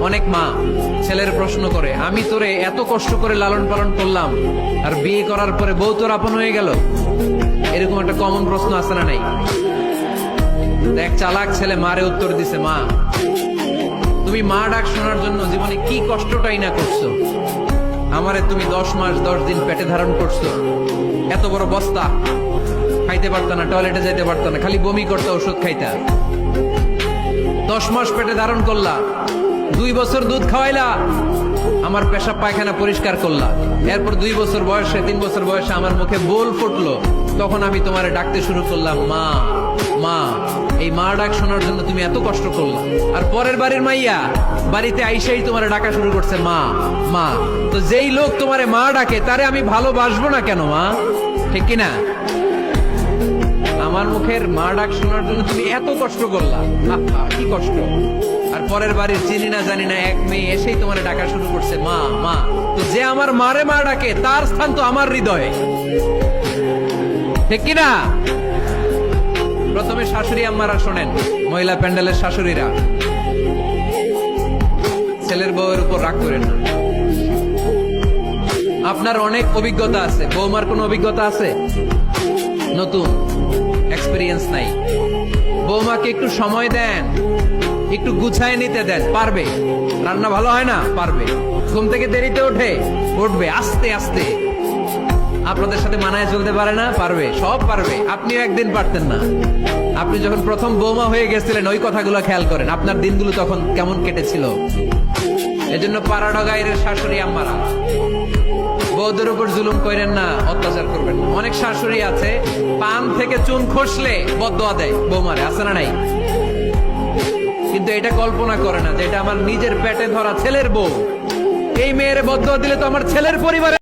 অনেক মা ছেলের প্রশ্ন করে, আমি তোরে এত কষ্ট করে লালন পালন করলাম আর বিয়ে করার পরে বউ তোর আপন হয়ে গেল। এরকম একটা কমন প্রশ্ন আছে না নাই? এক চালাক ছেলে মারে উত্তর দিছে, মা তুমি মা ডাক শোনার জন্য জীবনে কি কষ্টটাই না করছো। আমারে তুমি 10 মাস 10 দিন পেটে ধারণ করছো, এত বড় বস্তা, খাইতে পারতা না, টয়লেটে যাইতে পারতা না, খালি বমি করতে, ওষুধ খাইতা। 10 মাস পেটে ধারণ করলা, 2 বছর দুধ খাওয়াইলা, আমার পেশাব পায়খানা পরিষ্কার করলা। এরপর 2 বছর বয়সে 3 বছর বয়সে আমার মুখে বোল ফুটলো, তখন আমি তোমারে ডাকতে শুরু করলাম মা মা। এই মা ডাক শোনার জন্য তুমি এত কষ্ট করলা, আর পরের বাড়ির মাইয়া বাড়িতে আইসাই তোমারে ডাকা শুরু করছে মা মা। তো যেই লোক তোমারে মা ডাকে তারে আমি ভালোবাসবো না কেন মা? ঠিক কিনা? আমার মুখের মা ডাক শোনার জন্য তুমি এত কষ্ট করলা, কি কষ্ট। আর পরের বাড়ির চিনি না জানি না এক মেয়ে এসেই তোমার ডাকা শুরু করছে মা মা। তো যে আমার মারে মা ডাকে তার স্থান তো আমার হৃদয়ে, ঠিক কিনা? প্রথমে শাশুড়ি আম্মারা শোনেন, মহিলা প্যান্ডেলের শাশুড়িরা, ছেলের বউয়ের উপর রাগ করেন না। আপনার অনেক অভিজ্ঞতা আছে, বৌমার কোনো অভিজ্ঞতা আছে? নতুন এক্সপেরিয়েন্স নাই। বৌমাকে একটু সময় দেন, একটু গুছায় নিতে দেন, পারবে। রান্না ভালো হয় না, পারবে। ঘুম থেকে দেরিতে উঠবে আস্তে আস্তে। আপনাদের সাথে মানায় চলতে পারে না, পারবে, সব পারবে। আপনিও একদিন পারতেন না। আপনি যখন প্রথম বৌমা হয়ে গেছিলেন ওই কথাগুলো খেয়াল করেন, আপনার দিনগুলো তখন কেমন কেটেছিল। এজন্য পাড়াডা গায়ের শাশুড়ি আম্মারা, বউদের উপর জুলুম করেন না, অত্যাচার করবেন না। অনেক শাশুড়ি আছে পান থেকে চুন খসলে বদদোয়া দেয় বৌমারে, আছে না নাই? কিন্তু এটা কল্পনা করে না যে এটা আমার নিজের পেটে ধরা ছেলের বউ। এই মেয়ের বদদোয়া দিলে তো আমার ছেলের পরিবারে